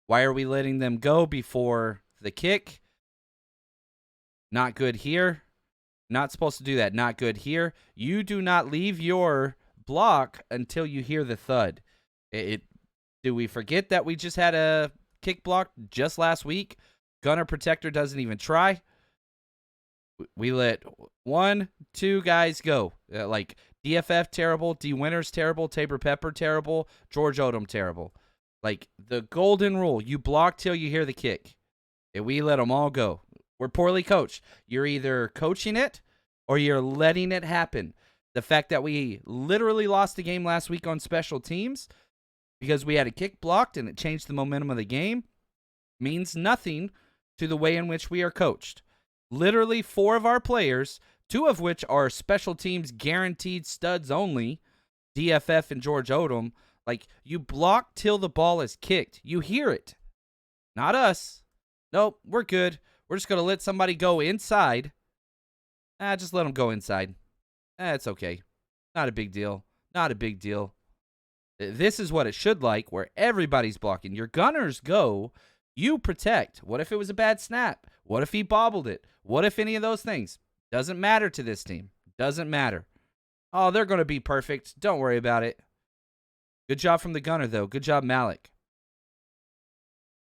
Why are we letting them go before the kick? Not good here. Not supposed to do that. Not good here. You do not leave your block until you hear the thud. Do we forget that we just had a kick block just last week? Gunner protector doesn't even try. We let 1, 2 guys go. Like DFF terrible, D Winters terrible, Tabor Pepper terrible, George Odom terrible. Like the golden rule, you block till you hear the kick. And we let them all go. We're poorly coached. You're either coaching it or you're letting it happen. The fact that we literally lost the game last week on special teams because we had a kick blocked and it changed the momentum of the game means nothing to the way in which we are coached. Literally 4 of our players, 2 of which are special teams guaranteed studs only, DFF and George Odom, like you block till the ball is kicked. You hear it. Not us. Nope, we're good. We're just going to let somebody go inside. Just let them go inside. It's okay. Not a big deal. Not a big deal. This is what it should like, where everybody's blocking. Your gunners go, you protect. What if it was a bad snap? What if he bobbled it? What if any of those things? Doesn't matter to this team. Doesn't matter. Oh, they're going to be perfect. Don't worry about it. Good job from the gunner, though. Good job, Malik.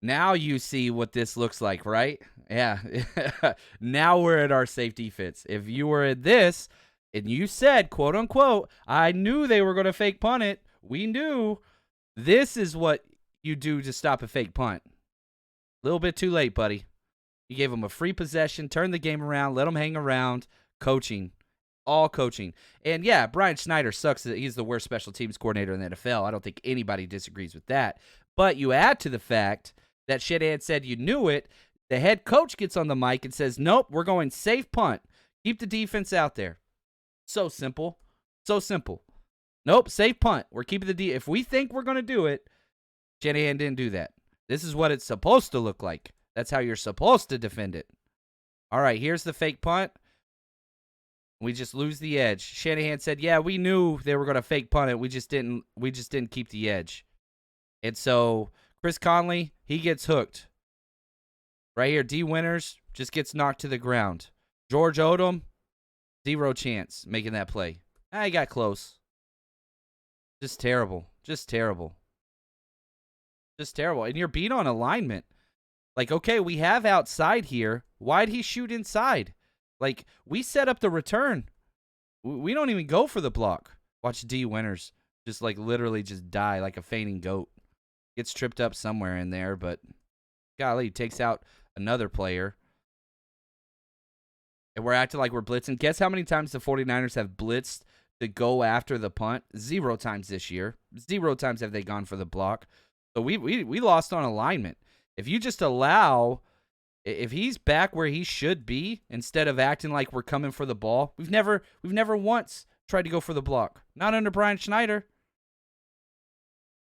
Now you see what this looks like, right? Yeah. Now we're at our safe defense. If you were at this and you said, quote unquote, I knew they were going to fake punt it. We knew. This is what you do to stop a fake punt. A little bit too late, buddy. You gave them a free possession, turned the game around, let them hang around. Coaching. All coaching. And yeah, Brian Schneider sucks. He's the worst special teams coordinator in the NFL. I don't think anybody disagrees with that. But you add to the fact that Shanahan said you knew it. The head coach gets on the mic and says, nope, we're going safe punt. Keep the defense out there. So simple. So simple. Nope, safe punt. We're keeping the if we think we're going to do it, Shanahan didn't do that. This is what it's supposed to look like. That's how you're supposed to defend it. All right, here's the fake punt. We just lose the edge. Shanahan said, yeah, we knew they were going to fake punt it. We just didn't keep the edge. And so Chris Conley, he gets hooked. Right here, D Winters just gets knocked to the ground. George Odom, 0 chance making that play. He got close. Just terrible. Just terrible. Just terrible. And you're beat on alignment. Like, okay, we have outside here. Why'd he shoot inside? Like, we set up the return. We don't even go for the block. Watch D Winters just, like, literally just die like a fainting goat. Gets tripped up somewhere in there, but golly, takes out another player. And we're acting like we're blitzing. Guess how many times the 49ers have blitzed to go after the punt? 0 times this year. 0 times have they gone for the block. So we lost on alignment. If you just allow, if he's back where he should be, instead of acting like we're coming for the ball, we've never once tried to go for the block. Not under Brian Schneider.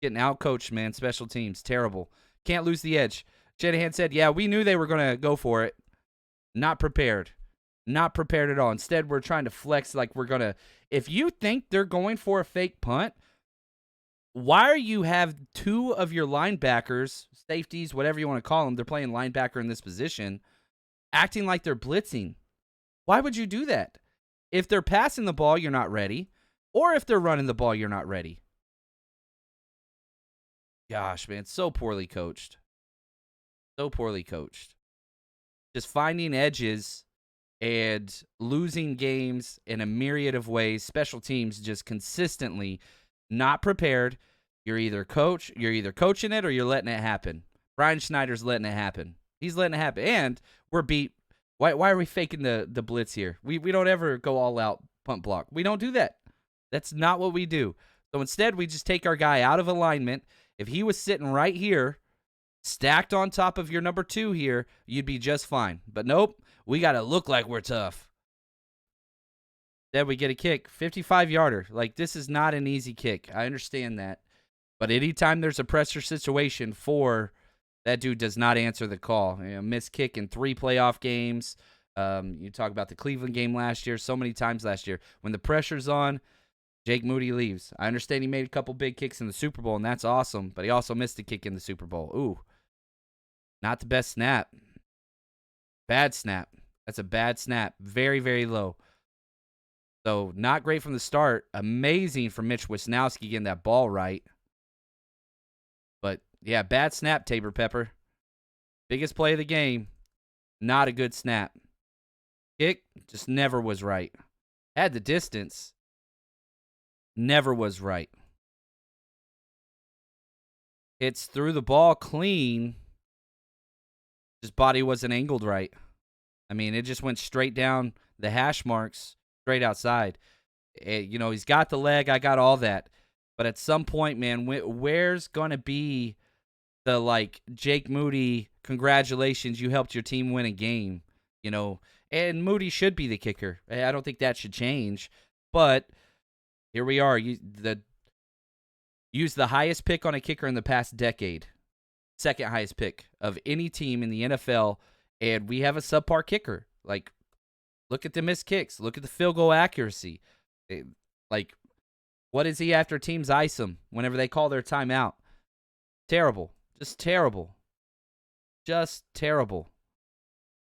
Getting out-coached, man. Special teams. Terrible. Can't lose the edge. Shanahan said, yeah, we knew they were going to go for it. Not prepared. Not prepared at all. Instead, we're trying to flex like we're going to. If you think they're going for a fake punt, why are you have 2 of your linebackers, safeties, whatever you want to call them, they're playing linebacker in this position, acting like they're blitzing? Why would you do that? If they're passing the ball, you're not ready. Or if they're running the ball, you're not ready. Gosh, man, so poorly coached. So poorly coached. Just finding edges and losing games in a myriad of ways. Special teams just consistently not prepared. You're either coaching it or you're letting it happen. Brian Schneider's letting it happen. He's letting it happen. And we're beat. Why are we faking the blitz here? We don't ever go all out punt block. We don't do that. That's not what we do. So instead, we just take our guy out of alignment. If he was sitting right here, stacked on top of your number 2 here, you'd be just fine. But nope, we got to look like we're tough. Then we get a kick, 55-yarder. Like, this is not an easy kick. I understand that. But anytime there's a pressure situation that dude does not answer the call. Missed kick in 3 playoff games. You talk about the Cleveland game last year, so many times last year. When the pressure's on, Jake Moody leaves. I understand he made a couple big kicks in the Super Bowl, and that's awesome, but he also missed a kick in the Super Bowl. Ooh, Not the best snap. Bad snap. That's a bad snap. Very, very low. So not great from the start. Amazing for Mitch Wisnowski getting that ball right. But, yeah, bad snap, Tabor Pepper. Biggest play of the game. Not a good snap. Kick just never was right. Had the distance. Never was right. It's through the ball clean. His body wasn't angled right. I mean, it just went straight down the hash marks, straight outside. He's got the leg. I got all that. But at some point, man, where's going to be the, like, Jake Moody, congratulations, you helped your team win a game, And Moody should be the kicker. I don't think that should change. But here we are. Use the highest pick on a kicker in the past decade. Second highest pick of any team in the NFL. And we have a subpar kicker. Like, look at the missed kicks. Look at the field goal accuracy. What is he after teams ice him whenever they call their timeout? Terrible. Just terrible. Just terrible.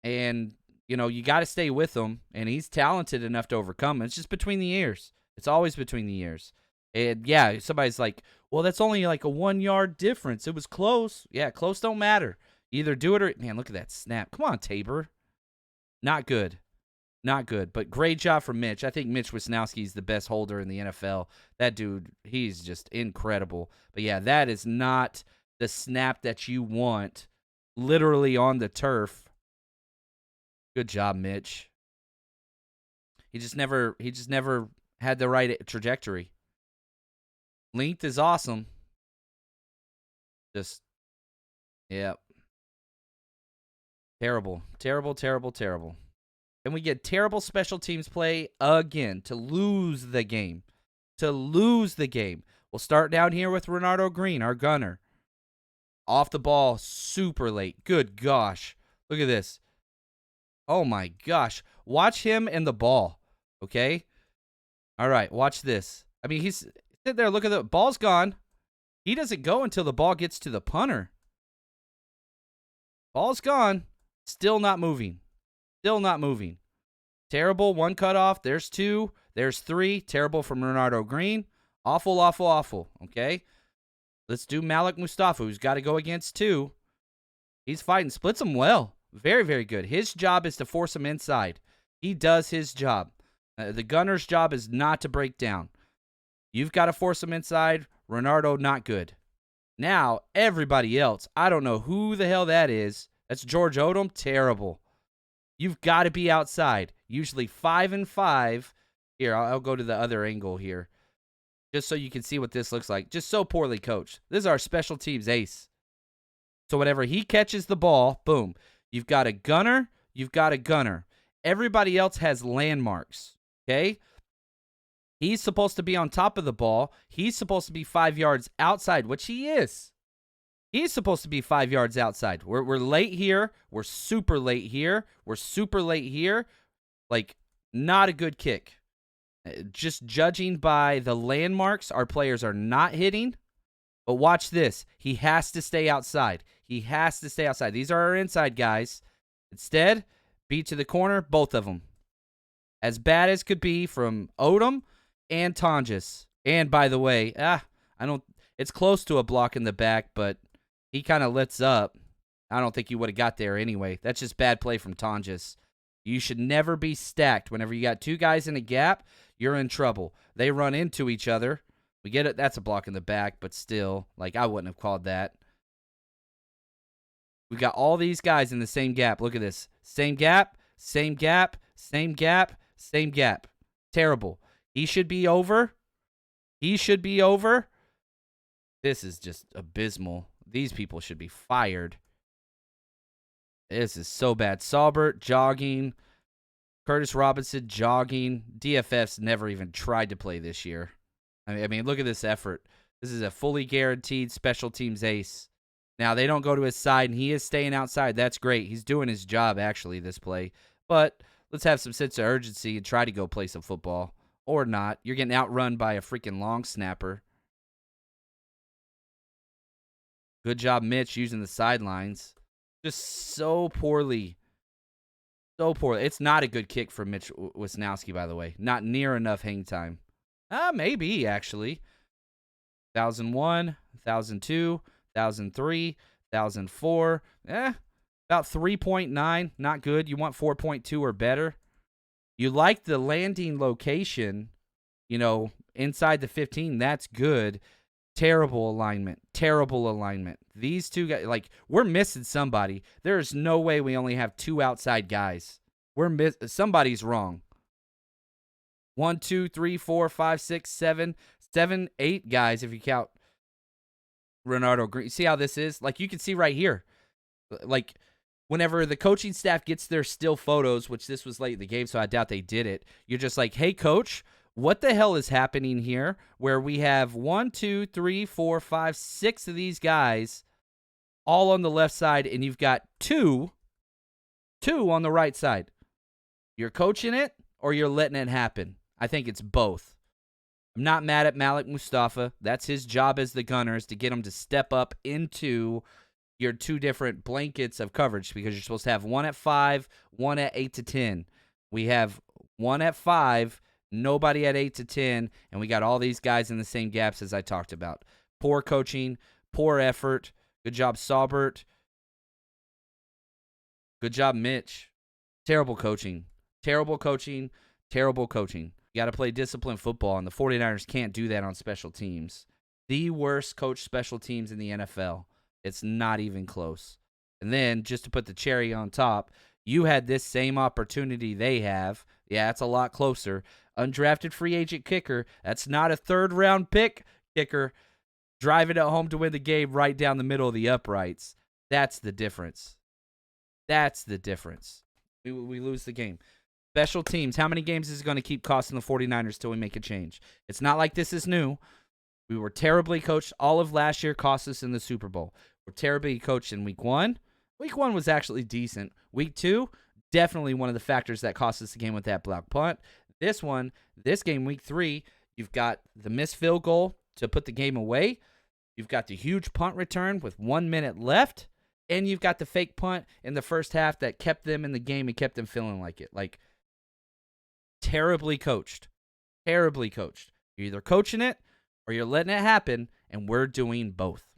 And, you got to stay with him. And he's talented enough to overcome it. It's just between the ears. It's always between the ears. And, yeah, somebody's like, well, that's only like a 1 yard difference. It was close. Yeah, close don't matter. Either do it or, man, look at that snap. Come on, Tabor. Not good. Not good, but great job from Mitch. I think Mitch Wisnowski is the best holder in the NFL. That dude, he's just incredible. But, yeah, that is not the snap that you want literally on the turf. Good job, Mitch. He just never had the right trajectory. Length is awesome. Just, yeah. Terrible, terrible, terrible, terrible. And we get terrible special teams play again to lose the game. To lose the game. We'll start down here with Renardo Green, our gunner. Off the ball super late. Good gosh. Look at this. Oh, my gosh. Watch him and the ball, okay? All right, watch this. I mean, he's sitting there. Look at the ball's gone. He doesn't go until the ball gets to the punter. Ball's gone. Still not moving. Still not moving. Terrible. One cutoff. There's two. There's three. Terrible from Renardo Green. Awful, awful, awful. Okay. Let's do Malik Mustafa, who's got to go against two. He's fighting. Splits him well. Very, very good. His job is to force him inside. He does his job. The gunner's job is not to break down. You've got to force him inside. Renardo, not good. Now, everybody else, I don't know who the hell that is. That's George Odom. Terrible. You've got to be outside. Usually 5 and 5. Here, I'll go to the other angle here. Just so you can see what this looks like. Just so poorly coached. This is our special teams ace. So whenever he catches the ball, boom. You've got a gunner. You've got a gunner. Everybody else has landmarks. Okay? He's supposed to be on top of the ball. He's supposed to be 5 yards outside, which he is. He's supposed to be 5 yards outside. We're late here. We're super late here. We're super late here. Like, not a good kick. Just judging by the landmarks, our players are not hitting. But watch this. He has to stay outside. He has to stay outside. These are our inside guys. Instead, beat to the corner, both of them. As bad as could be from Odom and Tonjes. And by the way, it's close to a block in the back, but he kind of lets up. I don't think he would have got there anyway. That's just bad play from Tonjes. You should never be stacked. Whenever you got two guys in a gap, you're in trouble. They run into each other. We get it. That's a block in the back, but still, like, I wouldn't have called that. We got all these guys in the same gap. Look at this. Same gap, same gap, same gap, same gap. Terrible. He should be over. He should be over. This is just abysmal. These people should be fired. This is so bad. Saubert jogging. Curtis Robinson jogging. DFF's never even tried to play this year. I mean, look at this effort. This is a fully guaranteed special teams ace. Now, they don't go to his side, and he is staying outside. That's great. He's doing his job, actually, this play. But let's have some sense of urgency and try to go play some football. Or not. You're getting outrun by a freaking long snapper. Good job, Mitch, using the sidelines. Just so poorly. So poorly. It's not a good kick for Mitch Wisnowski, by the way. Not near enough hang time. Maybe, actually. 1001, 1002, 1003, 1004. About 3.9. Not good. You want 4.2 or better. You like the landing location, inside the 15. That's good. Terrible alignment. Terrible alignment. These two guys, we're missing somebody. There's no way we only have 2 outside guys. Somebody's wrong. 1, 2, 3, 4, 5, 6, 7, 8 guys if you count Renardo Green. See how this is? You can see right here. Whenever the coaching staff gets their still photos, which this was late in the game, so I doubt they did it, you're just like, hey, coach, what the hell is happening here where we have 1, 2, 3, 4, 5, 6 of these guys all on the left side, and you've got two on the right side? You're coaching it or you're letting it happen? I think it's both. I'm not mad at Malik Mustafa. That's his job as the gunner, is to get him to step up into your 2 different blankets of coverage, because you're supposed to have 1 at 5, 1 at 8 to 10. We have 1 at 5, nobody at 8 to 10, and we got all these guys in the same gaps as I talked about. Poor coaching, poor effort. Good job, Saubert. Good job, Mitch. Terrible coaching. Terrible coaching. Terrible coaching. You got to play disciplined football, and the 49ers can't do that on special teams. The worst coached special teams in the NFL. It's not even close. And then, just to put the cherry on top, you had this same opportunity they have. Yeah, it's a lot closer. Undrafted free agent kicker. That's not a 3rd-round pick kicker. Driving it home to win the game right down the middle of the uprights. That's the difference. That's the difference. We lose the game. Special teams. How many games is it going to keep costing the 49ers till we make a change? It's not like this is new. We were terribly coached. All of last year cost us in the Super Bowl. We're terribly coached in week 1. Week 1 was actually decent. Week 2, definitely one of the factors that cost us the game with that block punt. This game, week 3, you've got the missed field goal to put the game away. You've got the huge punt return with 1 minute left. And you've got the fake punt in the first half that kept them in the game and kept them feeling like it. Terribly coached. Terribly coached. You're either coaching it or you're letting it happen, and we're doing both.